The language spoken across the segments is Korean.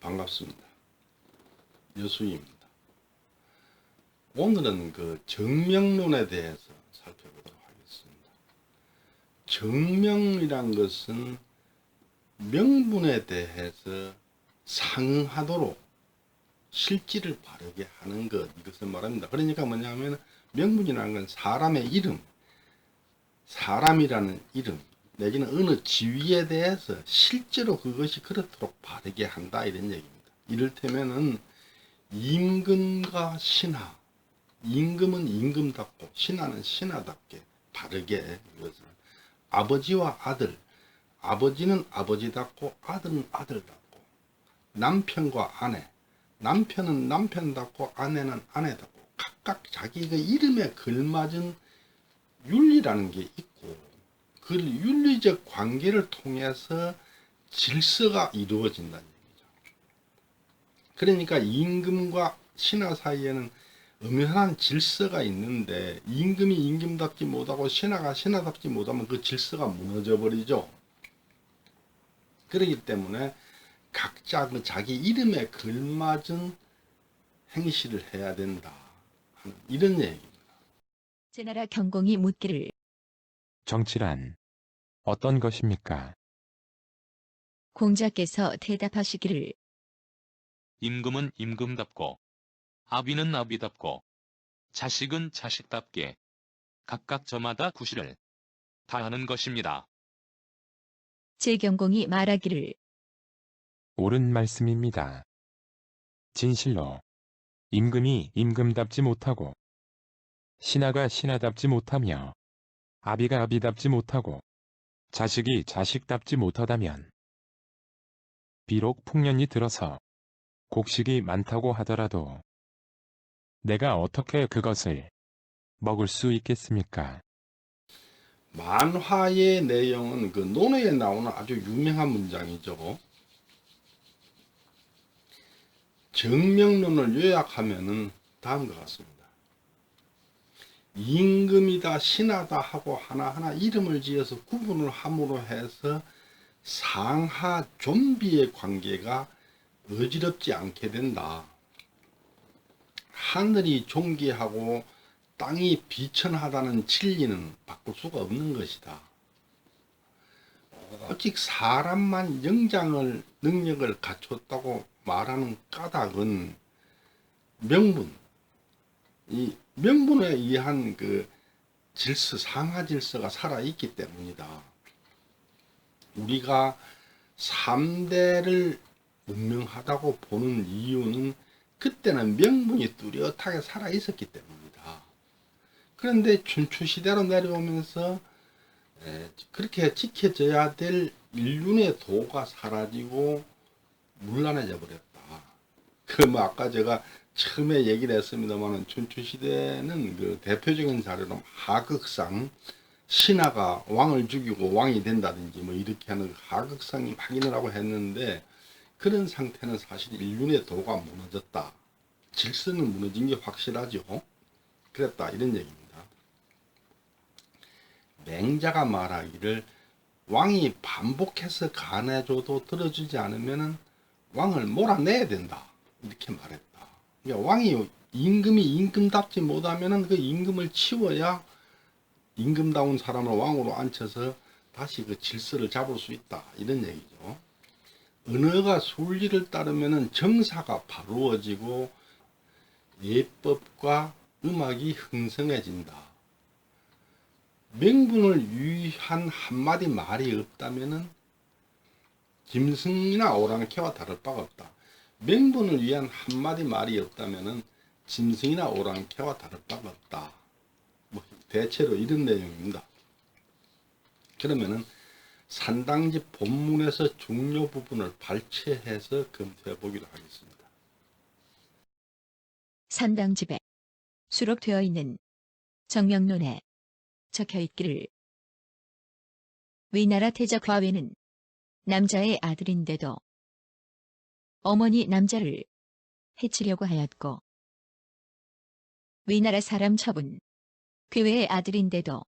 반갑습니다. 여수입니다. 오늘은 그 정명론에 대해서 살펴보도록 하겠습니다. 정명이란 것은 명분에 대해서 상응하도록 실질을 바르게 하는 것, 이것을 말합니다. 그러니까 뭐냐면 명분이라는 건 사람의 이름, 사람이라는 이름, 내지는 어느 지위에 대해서 실제로 그것이 그렇도록 바르게 한다, 이런 얘기입니다. 이를테면은 임금과 신하, 임금은 임금답고 신하는 신하답게 바르게, 이것을 아버지와 아들, 아버지는 아버지답고 아들은 아들답고, 남편과 아내, 남편은 남편답고 아내는 아내답고, 각각 자기 그 이름에 걸맞은 윤리라는 게 있고, 그 윤리적 관계를 통해서 질서가 이루어진다는 얘기죠. 그러니까 임금과 신하 사이에는 엄연한 질서가 있는데, 임금이 임금답지 못하고 신하가 신하답지 못하면 그 질서가 무너져 버리죠. 그렇기 때문에 각자 그 자기 이름에 걸맞은 행실을 해야 된다 하는 이런 얘기입니다. 제나라 경공이 묻기를 정치란 어떤 것입니까? 공자께서 대답하시기를 임금은 임금답고 아비는 아비답고 자식은 자식답게 각각 저마다 구실을 다하는 것입니다. 제경공이 말하기를 옳은 말씀입니다. 진실로 임금이 임금답지 못하고 신하가 신하답지 못하며 아비가 아비답지 못하고 자식이 자식답지 못하다면 비록 풍년이 들어서 곡식이 많다고 하더라도 내가 어떻게 그것을 먹을 수 있겠습니까? 만화의 내용은 그 논어에 나오는 아주 유명한 문장이죠. 정명론을 요약하면은 다음과 같습니다. 임금이다 신하다 하고 하나하나 이름을 지어서 구분을 함으로 해서 상하 존비의 관계가 어지럽지 않게 된다. 하늘이 존귀하고 땅이 비천하다는 진리는 바꿀 수가 없는 것이다. 오직 사람만 영장을 능력을 갖췄다고 말하는 까닭은 명분, 이 명분에 의한 그 질서, 상하 질서가 살아있기 때문이다. 우리가 3대를 문명하다고 보는 이유는 그때는 명분이 뚜렷하게 살아있었기 때문이다. 그런데 춘추시대로 내려오면서 그렇게 지켜져야 될 인륜의 도가 사라지고 문란해져 버렸다. 아까 제가 처음에 얘기를 했습니다만, 춘추시대는 그 대표적인 자료로 하극상, 신하가 왕을 죽이고 왕이 된다든지 뭐 이렇게 하는 하극상이 확인을 했는데, 그런 상태는 사실 인륜의 도가 무너졌다. 질서는 무너진 게 확실하죠. 그랬다, 이런 얘기입니다. 맹자가 말하기를 왕이 반복해서 간해줘도 들어주지 않으면 왕을 몰아내야 된다, 이렇게 말했다. 그러니까 왕이 임금이 임금답지 못하면 그 임금을 치워야 임금다운 사람을 왕으로 앉혀서 다시 그 질서를 잡을 수 있다, 이런 얘기죠. 언어가 순리를 따르면 정사가 바로워지고 예법과 음악이 흥성해진다. 명분을 위한 한마디 말이 없다면 짐승이나 오랑캐와 다를 바가 없다. 명분을 위한 한마디 말이 없다면 짐승이나 오랑캐와 다를 바가 없다. 대체로 이런 내용입니다. 그러면은 산당집 본문에서 중요 부분을 발췌해서 검토해 보기로 하겠습니다. 산당집에 수록되어 있는 정명론에 적혀 있기를 위나라 태자 과외는 남자의 아들인데도 어머니 남자를 해치려고 하였고, 위나라 사람 첩은 괴외의 아들인데도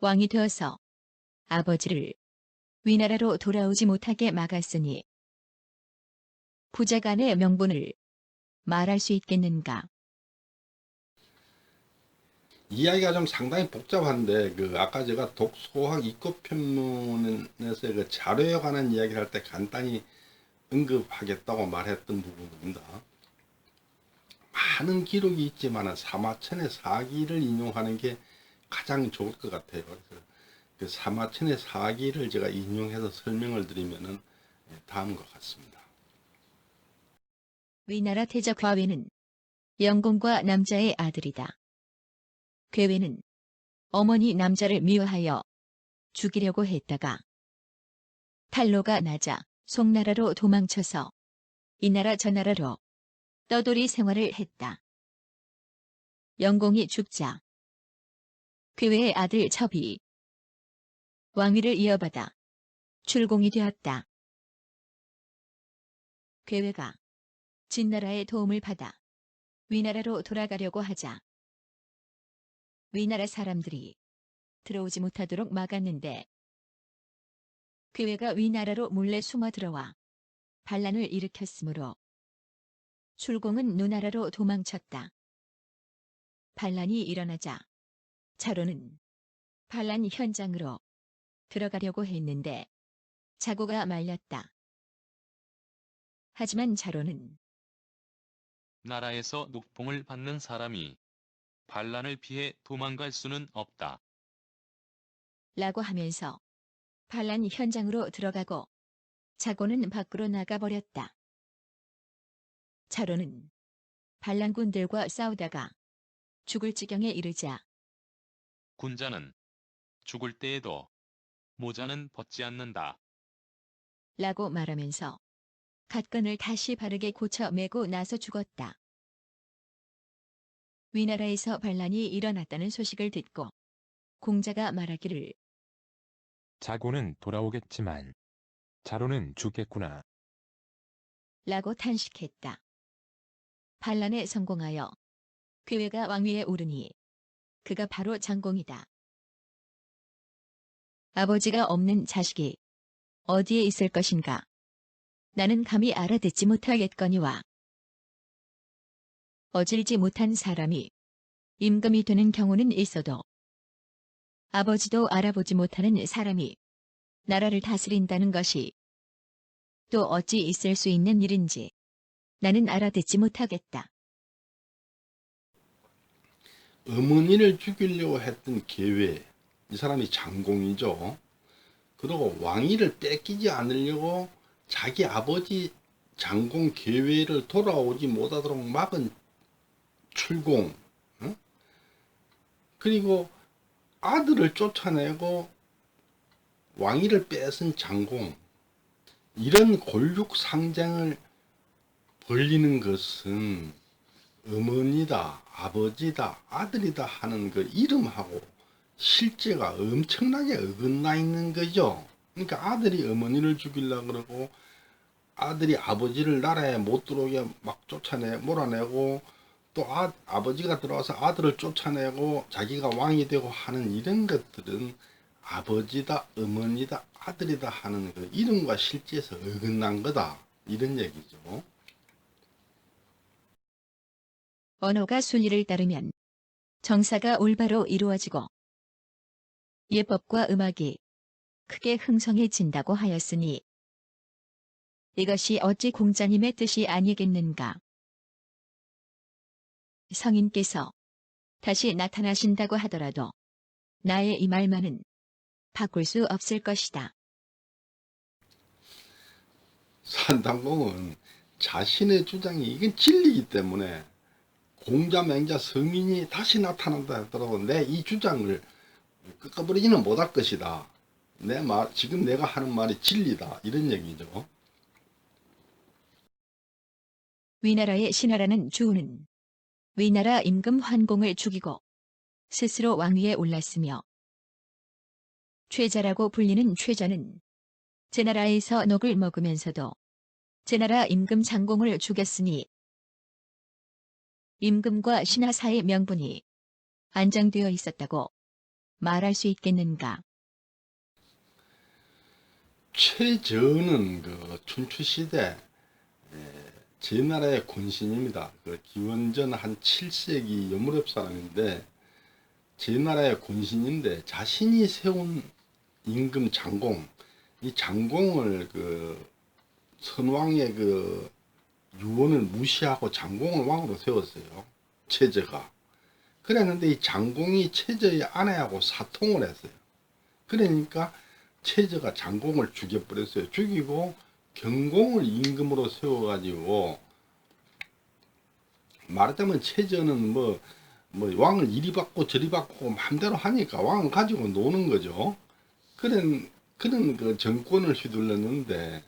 왕이 되어서 아버지를 위나라로 돌아오지 못하게 막았으니 부자 간의 명분을 말할 수 있겠는가? 이야기가 좀 상당히 복잡한데 아까 제가 독소학 입법편문에서 그 자료에 관한 이야기를 할 때 간단히 언급하겠다고 말했던 부분입니다. 많은 기록이 있지만 사마천의 사기를 인용하는 게 가장 좋을 것 같아요. 그래서 그 사마천의 사기를 제가 인용해서 설명을 드리면은 다음과 같습니다. 위나라 태자 과외는 영공과 남자의 아들이다. 괴외는 어머니 남자를 미워하여 죽이려고 했다가 탈로가 나자 송나라로 도망쳐서 이 나라 저 나라로 떠돌이 생활을 했다. 영공이 죽자 괴외의 아들 첩이 왕위를 이어받아 출공이 되었다. 괴외가 진나라의 도움을 받아 위나라로 돌아가려고 하자 위나라 사람들이 들어오지 못하도록 막았는데 괴외가 위나라로 몰래 숨어 들어와 반란을 일으켰으므로 출공은 누나라로 도망쳤다. 반란이 일어나자 자로는 반란 현장으로 들어가려고 했는데 자고가 말렸다. 하지만 자로는 나라에서 녹봉을 받는 사람이 반란을 피해 도망갈 수는 없다. 라고 하면서 반란 현장으로 들어가고 자고는 밖으로 나가버렸다. 자로는 반란군들과 싸우다가 죽을 지경에 이르자 군자는 죽을 때에도 모자는 벗지 않는다. 라고 말하면서 갓건을 다시 바르게 고쳐 매고 나서 죽었다. 위나라에서 반란이 일어났다는 소식을 듣고 공자가 말하기를 자고는 돌아오겠지만 자로는 죽겠구나. 라고 탄식했다. 반란에 성공하여 괴외가 왕위에 오르니 그가 바로 장공이다. 아버지가 없는 자식이 어디에 있을 것인가? 나는 감히 알아듣지 못하겠거니와 어질지 못한 사람이 임금이 되는 경우는 있어도 아버지도 알아보지 못하는 사람이 나라를 다스린다는 것이 또 어찌 있을 수 있는 일인지 나는 알아듣지 못하겠다. 어머니를 죽이려고 했던 계획, 이 사람이 장공이죠. 그리고 왕위를 뺏기지 않으려고 자기 아버지 장공 계획을 돌아오지 못하도록 막은 출공, 응? 그리고 아들을 쫓아내고 왕위를 뺏은 장공, 이런 골육상쟁을 벌리는 것은 어머니다, 아버지다, 아들이다 하는 그 이름하고 실제가 엄청나게 어긋나 있는 거죠. 그러니까 아들이 어머니를 죽이려고 그러고 아들이 아버지를 나라에 못 들어오게 막 쫓아내 몰아내고 또 아버지가 들어와서 아들을 쫓아내고 자기가 왕이 되고 하는 이런 것들은 아버지다, 어머니다, 아들이다 하는 그 이름과 실제에서 어긋난 거다, 이런 얘기죠. 언어가 순리를 따르면 정사가 올바로 이루어지고 예법과 음악이 크게 흥성해진다고 하였으니 이것이 어찌 공자님의 뜻이 아니겠는가? 성인께서 다시 나타나신다고 하더라도 나의 이 말만은 바꿀 수 없을 것이다. 산당공은 자신의 주장이 이건 진리이기 때문에 공자, 맹자, 성인이 다시 나타난다 하더라도 내 이 주장을 꺾어버리지는 못할 것이다. 지금 내가 하는 말이 진리다, 이런 얘기죠. 위나라의 신하라는 주우는 위나라 임금 환공을 죽이고 스스로 왕위에 올랐으며 최자라고 불리는 최자는 제나라에서 녹을 먹으면서도 제나라 임금 장공을 죽였으니 임금과 신하 사이의 명분이 안정되어 있었다고 말할 수 있겠는가? 최저는 춘추시대 제 나라의 권신입니다. 그 기원전 한 7세기 여무렵 사람인데 제 나라의 권신인데 자신이 세운 임금 장공, 이 장공을 그 선왕의 그 유언을 무시하고 장공을 왕으로 세웠어요. 최저가. 그랬는데 이 장공이 최저의 아내하고 사통을 했어요. 그러니까 최저가 장공을 죽여버렸어요. 죽이고 경공을 임금으로 세워가지고 말하자면 최저는 뭐 왕을 이리 받고 저리 받고 마음대로 하니까 왕을 가지고 노는 거죠. 그런 그 정권을 휘둘렀는데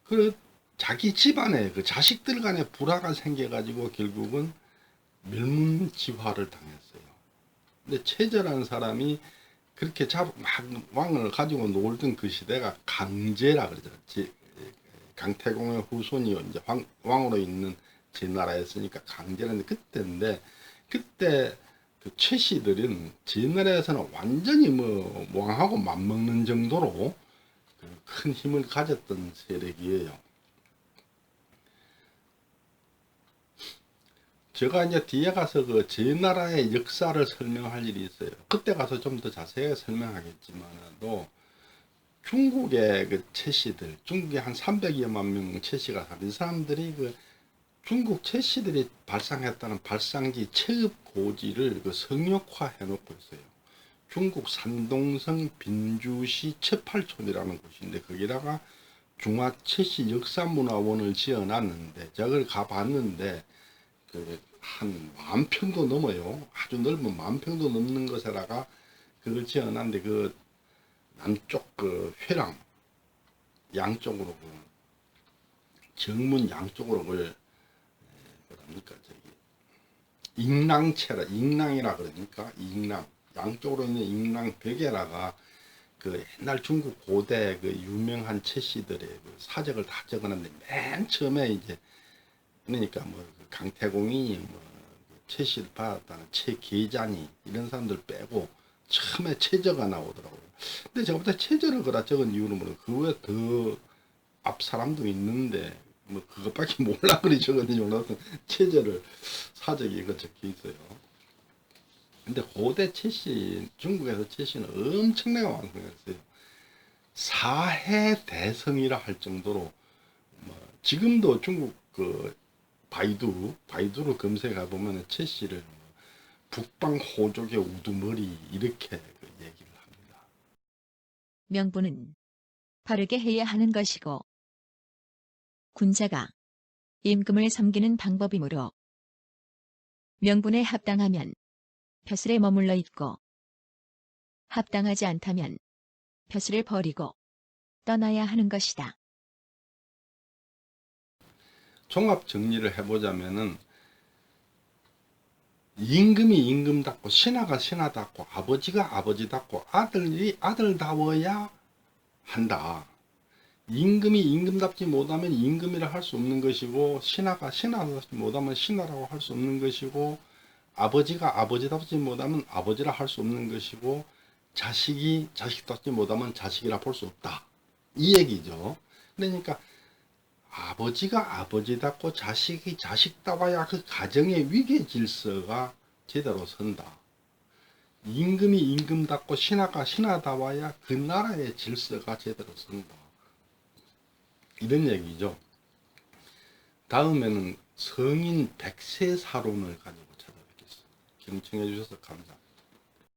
그 자기 집안에 그 자식들 간에 불화가 생겨가지고 결국은 멸문지화를 당했어요. 근데 최저라는 사람이 그렇게 막 왕을 가지고 놀던 그 시대가 강제라 그러죠. 강태공의 후손이 이제 왕으로 있는 제 나라였으니까 강제라는데 그때인데 그때 그 최씨들은 제 나라에서는 완전히 뭐 왕하고 맞먹는 정도로 큰 힘을 가졌던 세력이에요. 제가 이제 뒤에 가서 그 제 나라의 역사를 설명할 일이 있어요. 그때 가서 좀 더 자세하게 설명하겠지만도 중국의 그 채씨들, 중국에 한 300여만 명 채씨가 사는 이 사람들이 그 중국 채씨들이 발상했다는 발상지 체읍고지를 그 성역화 해놓고 있어요. 중국 산동성 빈주시 채팔촌이라는 곳인데 거기다가 중화채씨 역사문화원을 지어놨는데 제가 그걸 가봤는데 한 10,000평도 넘어요. 아주 넓은 10,000평도 넘는 것에다가 그걸 지어놨는데 그 남쪽 그 회랑 양쪽으로 그 정문 양쪽으로 그걸 뭐랍니까 저기 잉랑이라 그러니까 잉랑 양쪽으로 있는 잉랑 벽에다가 그 옛날 중국 고대 그 유명한 채씨들의 그 사적을 다 적어놨는데 맨 처음에 이제 그러니까 뭐 강태공이 뭐 채씨를 받았다는 채계잔이 이런 사람들 빼고 처음에 최저가 나오더라고요. 근데 제가 볼 때 최저를 그라 적은 이유는 뭐그 외에 더 앞 사람도 있는데 뭐 그것밖에 몰라 그리 적었는지 몰라서 최저를 사적이 그 적혀 있어요. 근데 고대 채씨 중국에서 채씨는 엄청나게 완성했어요. 사해대성이라 할 정도로 뭐 지금도 중국 그 바이두를 검색해 보면 채씨를 북방 호족의 우두머리 이렇게 그 얘기를 합니다. 명분은 바르게 해야 하는 것이고 군자가 임금을 섬기는 방법이므로 명분에 합당하면 벼슬에 머물러 있고 합당하지 않다면 벼슬을 버리고 떠나야 하는 것이다. 종합 정리를 해보자면은 임금이 임금답고 신하가 신하답고 아버지가 아버지답고 아들이 아들다워야 한다. 임금이 임금답지 못하면 임금이라 할 수 없는 것이고 신하가 신하답지 못하면 신하라고 할 수 없는 것이고 아버지가 아버지답지 못하면 아버지라 할 수 없는 것이고 자식이 자식답지 못하면 자식이라 볼 수 없다. 이 얘기죠. 그러니까 아버지가 아버지답고 자식이 자식다워야 그 가정의 위계 질서가 제대로 선다. 임금이 임금답고 신하가 신하다워야 그 나라의 질서가 제대로 선다. 이런 얘기죠. 다음에는 성인 백세사론을 가지고 찾아뵙겠습니다. 경청해 주셔서 감사합니다.